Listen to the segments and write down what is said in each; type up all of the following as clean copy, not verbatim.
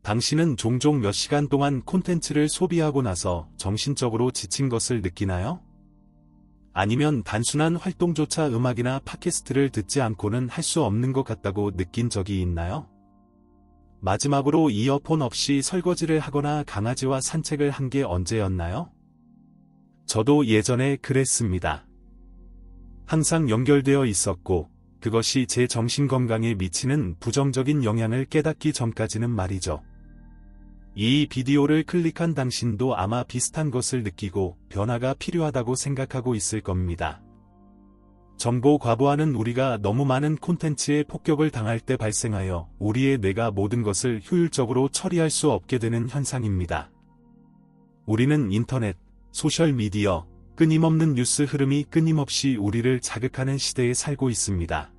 당신은 종종 몇 시간 동안 콘텐츠를 소비하고 나서 정신적으로 지친 것을 느끼나요? 아니면 단순한 활동조차 음악이나 팟캐스트를 듣지 않고는 할 수 없는 것 같다고 느낀 적이 있나요? 마지막으로 이어폰 없이 설거지를 하거나 강아지와 산책을 한 게 언제였나요? 저도 예전에 그랬습니다. 항상 연결되어 있었고, 그것이 제 정신건강에 미치는 부정적인 영향을 깨닫기 전까지는 말이죠. 이 비디오를 클릭한 당신도 아마 비슷한 것을 느끼고 변화가 필요하다고 생각하고 있을 겁니다. 정보 과부하는 우리가 너무 많은 콘텐츠에 폭격을 당할 때 발생하여 우리의 뇌가 모든 것을 효율적으로 처리할 수 없게 되는 현상입니다. 우리는 인터넷, 소셜미디어, 끊임없는 뉴스 흐름이 끊임없이 우리를 자극하는 시대에 살고 있습니다.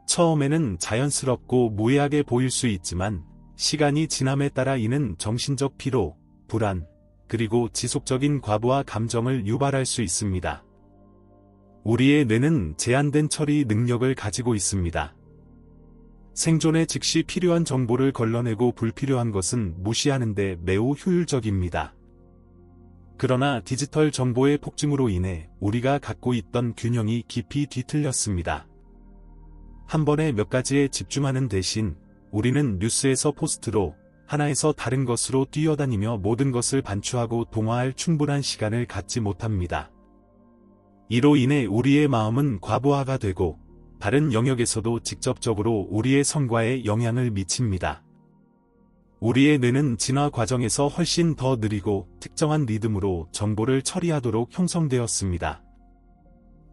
처음에는 자연스럽고 무해하게 보일 수 있지만 시간이 지남에 따라 이는 정신적 피로, 불안, 그리고 지속적인 과부하 감정을 유발할 수 있습니다. 우리의 뇌는 제한된 처리 능력을 가지고 있습니다. 생존에 즉시 필요한 정보를 걸러내고 불필요한 것은 무시하는 데 매우 효율적입니다. 그러나 디지털 정보의 폭증으로 인해 우리가 갖고 있던 균형이 깊이 뒤틀렸습니다. 한 번에 몇 가지에 집중하는 대신 우리는 뉴스에서 포스트로, 하나에서 다른 것으로 뛰어다니며 모든 것을 반추하고 동화할 충분한 시간을 갖지 못합니다. 이로 인해 우리의 마음은 과부하가 되고 다른 영역에서도 직접적으로 우리의 성과에 영향을 미칩니다. 우리의 뇌는 진화 과정에서 훨씬 더 느리고 특정한 리듬으로 정보를 처리하도록 형성되었습니다.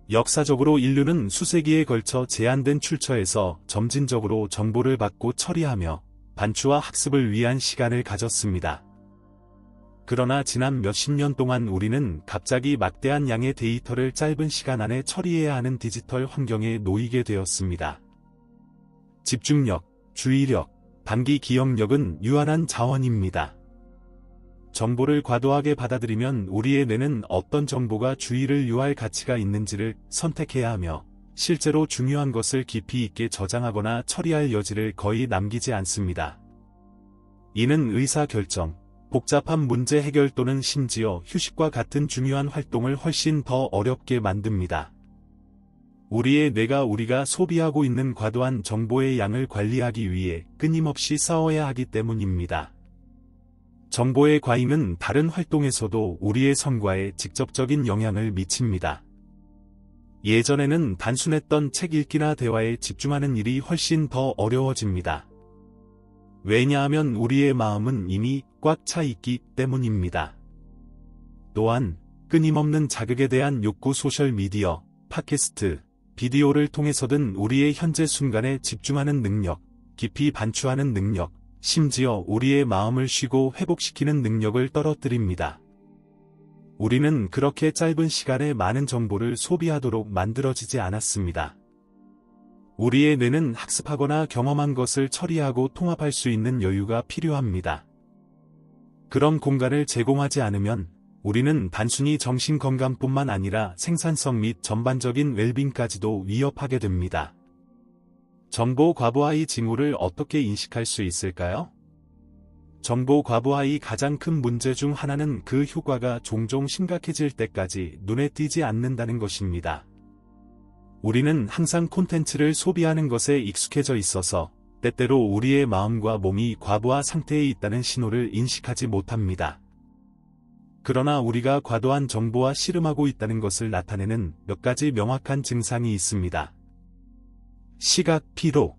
역사적으로 인류는 수세기에 걸쳐 제한된 출처에서 점진적으로 정보를 받고 처리하며 반추와 학습을 위한 시간을 가졌습니다. 그러나 지난 몇십 년 동안 우리는 갑자기 막대한 양의 데이터를 짧은 시간 안에 처리해야 하는 디지털 환경에 놓이게 되었습니다. 집중력, 주의력, 단기 기억력은 유한한 자원입니다. 정보를 과도하게 받아들이면 우리의 뇌는 어떤 정보가 주의를 유할 가치가 있는지를 선택해야 하며 실제로 중요한 것을 깊이 있게 저장하거나 처리할 여지를 거의 남기지 않습니다. 이는 의사결정, 복잡한 문제 해결 또는 심지어 휴식과 같은 중요한 활동을 훨씬 더 어렵게 만듭니다. 우리의 뇌가 우리가 소비하고 있는 과도한 정보의 양을 관리하기 위해 끊임없이 싸워야 하기 때문입니다. 정보의 과잉은 다른 활동에서도 우리의 성과에 직접적인 영향을 미칩니다. 예전에는 단순했던 책 읽기나 대화에 집중하는 일이 훨씬 더 어려워집니다. 왜냐하면 우리의 마음은 이미 꽉 차 있기 때문입니다. 또한 끊임없는 자극에 대한 욕구 소셜미디어, 팟캐스트, 비디오를 통해서든 우리의 현재 순간에 집중하는 능력, 깊이 반추하는 능력, 심지어 우리의 마음을 쉬고 회복시키는 능력을 떨어뜨립니다. 우리는 그렇게 짧은 시간에 많은 정보를 소비하도록 만들어지지 않았습니다. 우리의 뇌는 학습하거나 경험한 것을 처리하고 통합할 수 있는 여유가 필요합니다. 그런 공간을 제공하지 않으면 우리는 단순히 정신건강뿐만 아니라 생산성 및 전반적인 웰빙까지도 위협하게 됩니다. 정보 과부하의 징후를 어떻게 인식할 수 있을까요? 정보 과부하의 가장 큰 문제 중 하나는 그 효과가 종종 심각해질 때까지 눈에 띄지 않는다는 것입니다. 우리는 항상 콘텐츠를 소비하는 것에 익숙해져 있어서 때때로 우리의 마음과 몸이 과부하 상태에 있다는 신호를 인식하지 못합니다. 그러나 우리가 과도한 정보와 씨름하고 있다는 것을 나타내는 몇 가지 명확한 증상이 있습니다. 시각 피로.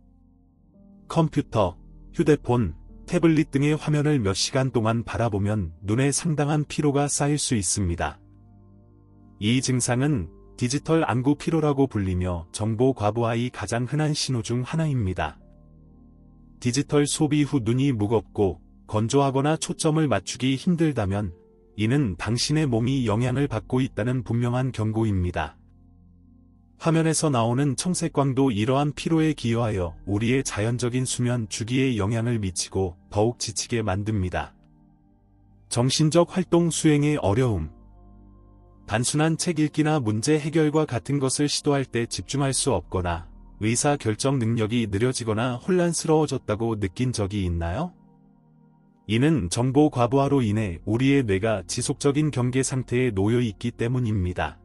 컴퓨터, 휴대폰, 태블릿 등의 화면을 몇 시간 동안 바라보면 눈에 상당한 피로가 쌓일 수 있습니다. 이 증상은 디지털 안구 피로라고 불리며 정보 과부하의 가장 흔한 신호 중 하나입니다. 디지털 소비 후 눈이 무겁고 건조하거나 초점을 맞추기 힘들다면 이는 당신의 몸이 영향을 받고 있다는 분명한 경고입니다. 화면에서 나오는 청색광도 이러한 피로에 기여하여 우리의 자연적인 수면 주기에 영향을 미치고 더욱 지치게 만듭니다. 정신적 활동 수행의 어려움. 단순한 책 읽기나 문제 해결과 같은 것을 시도할 때 집중할 수 없거나 의사 결정 능력이 느려지거나 혼란스러워졌다고 느낀 적이 있나요? 이는 정보 과부하로 인해 우리의 뇌가 지속적인 경계 상태에 놓여 있기 때문입니다.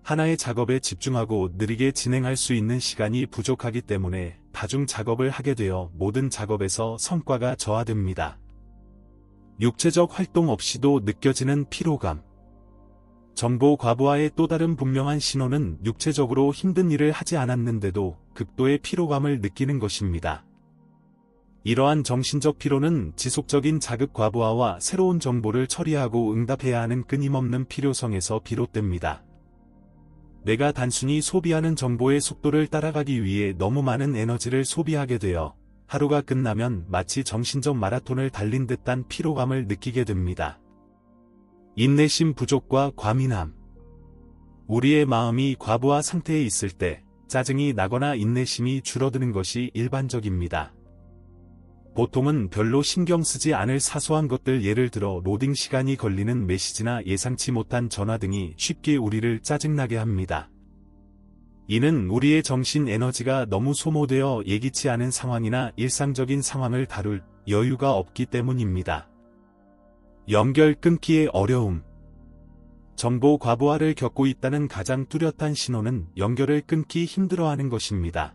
하나의 작업에 집중하고 느리게 진행할 수 있는 시간이 부족하기 때문에 다중 작업을 하게 되어 모든 작업에서 성과가 저하됩니다. 육체적 활동 없이도 느껴지는 피로감. 정보 과부하의 또 다른 분명한 신호는 육체적으로 힘든 일을 하지 않았는데도 극도의 피로감을 느끼는 것입니다. 이러한 정신적 피로는 지속적인 자극 과부하와 새로운 정보를 처리하고 응답해야 하는 끊임없는 필요성에서 비롯됩니다. 뇌가 단순히 소비하는 정보의 속도를 따라가기 위해 너무 많은 에너지를 소비하게 되어 하루가 끝나면 마치 정신적 마라톤을 달린 듯한 피로감을 느끼게 됩니다. 인내심 부족과 과민함. 우리의 마음이 과부하 상태에 있을 때 짜증이 나거나 인내심이 줄어드는 것이 일반적입니다. 보통은 별로 신경 쓰지 않을 사소한 것들, 예를 들어 로딩 시간이 걸리는 메시지나 예상치 못한 전화 등이 쉽게 우리를 짜증나게 합니다. 이는 우리의 정신 에너지가 너무 소모되어 예기치 않은 상황이나 일상적인 상황을 다룰 여유가 없기 때문입니다. 연결 끊기의 어려움. 정보 과부하를 겪고 있다는 가장 뚜렷한 신호는 연결을 끊기 힘들어하는 것입니다.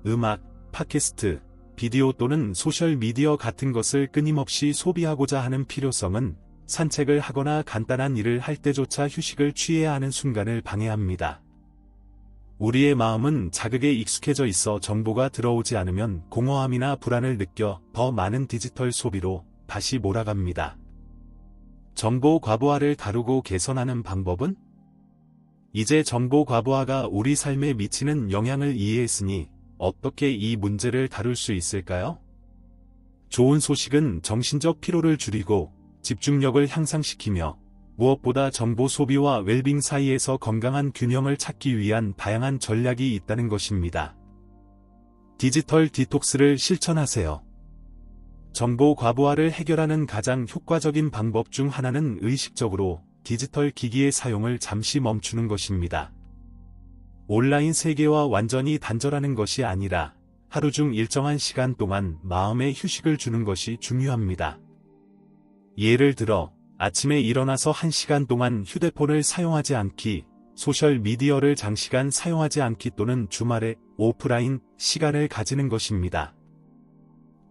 음악, 팟캐스트, 비디오 또는 소셜미디어 같은 것을 끊임없이 소비하고자 하는 필요성은 산책을 하거나 간단한 일을 할 때조차 휴식을 취해야 하는 순간을 방해합니다. 우리의 마음은 자극에 익숙해져 있어 정보가 들어오지 않으면 공허함이나 불안을 느껴 더 많은 디지털 소비로 다시 몰아갑니다. 정보 과부하를 다루고 개선하는 방법은? 이제 정보 과부하가 우리 삶에 미치는 영향을 이해했으니 어떻게 이 문제를 다룰 수 있을까요? 좋은 소식은 정신적 피로를 줄이고 집중력을 향상시키며 무엇보다 정보 소비와 웰빙 사이에서 건강한 균형을 찾기 위한 다양한 전략이 있다는 것입니다. 디지털 디톡스를 실천하세요. 정보 과부하를 해결하는 가장 효과적인 방법 중 하나는 의식적으로 디지털 기기의 사용을 잠시 멈추는 것입니다. 온라인 세계와 완전히 단절하는 것이 아니라 하루 중 일정한 시간 동안 마음의 휴식을 주는 것이 중요합니다. 예를 들어 아침에 일어나서 1시간 동안 휴대폰을 사용하지 않기, 소셜미디어를 장시간 사용하지 않기 또는 주말에 오프라인 시간을 가지는 것입니다.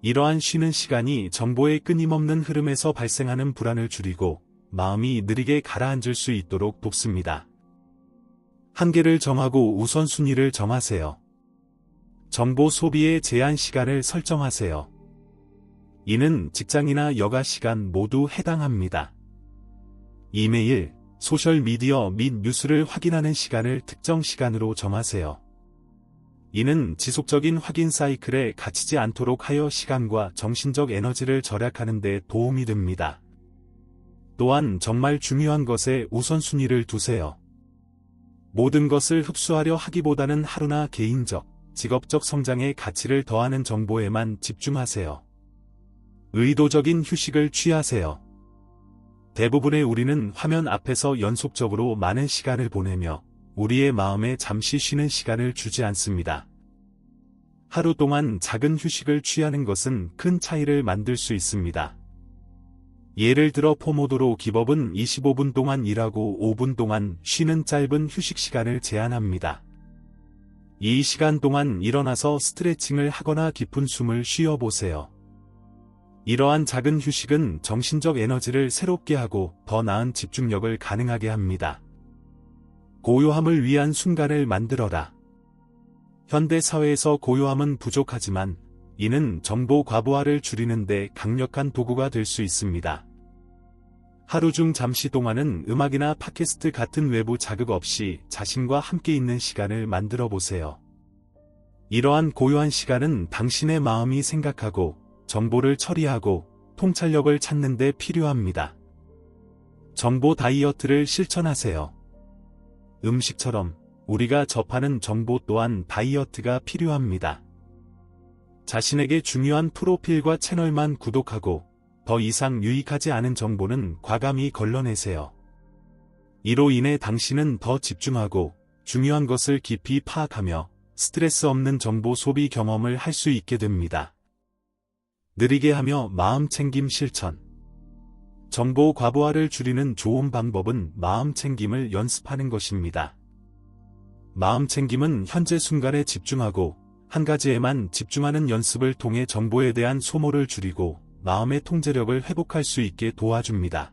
이러한 쉬는 시간이 정보의 끊임없는 흐름에서 발생하는 불안을 줄이고 마음이 느리게 가라앉을 수 있도록 돕습니다. 한계를 정하고 우선순위를 정하세요. 정보 소비의 제한 시간을 설정하세요. 이는 직장이나 여가 시간 모두 해당합니다. 이메일, 소셜미디어 및 뉴스를 확인하는 시간을 특정 시간으로 정하세요. 이는 지속적인 확인 사이클에 갇히지 않도록 하여 시간과 정신적 에너지를 절약하는 데 도움이 됩니다. 또한 정말 중요한 것에 우선순위를 두세요. 모든 것을 흡수하려 하기보다는 하루나 개인적, 직업적 성장에 가치를 더하는 정보에만 집중하세요. 의도적인 휴식을 취하세요. 대부분의 우리는 화면 앞에서 연속적으로 많은 시간을 보내며 우리의 마음에 잠시 쉬는 시간을 주지 않습니다. 하루 동안 작은 휴식을 취하는 것은 큰 차이를 만들 수 있습니다. 예를 들어 포모도로 기법은 25분 동안 일하고 5분 동안 쉬는 짧은 휴식 시간을 제한합니다. 이 시간 동안 일어나서 스트레칭을 하거나 깊은 숨을 쉬어보세요. 이러한 작은 휴식은 정신적 에너지를 새롭게 하고 더 나은 집중력을 가능하게 합니다. 고요함을 위한 순간을 만들어라. 현대 사회에서 고요함은 부족하지만 이는 정보 과부하를 줄이는 데 강력한 도구가 될 수 있습니다. 하루 중 잠시 동안은 음악이나 팟캐스트 같은 외부 자극 없이 자신과 함께 있는 시간을 만들어 보세요. 이러한 고요한 시간은 당신의 마음이 생각하고 정보를 처리하고 통찰력을 찾는 데 필요합니다. 정보 다이어트를 실천하세요. 음식처럼 우리가 접하는 정보 또한 다이어트가 필요합니다. 자신에게 중요한 프로필과 채널만 구독하고 더 이상 유익하지 않은 정보는 과감히 걸러내세요. 이로 인해 당신은 더 집중하고 중요한 것을 깊이 파악하며 스트레스 없는 정보 소비 경험을 할 수 있게 됩니다. 느리게 하며 마음챙김 실천. 정보 과부하를 줄이는 좋은 방법은 마음챙김을 연습하는 것입니다. 마음챙김은 현재 순간에 집중하고 한 가지에만 집중하는 연습을 통해 정보에 대한 소모를 줄이고 마음의 통제력을 회복할 수 있게 도와줍니다.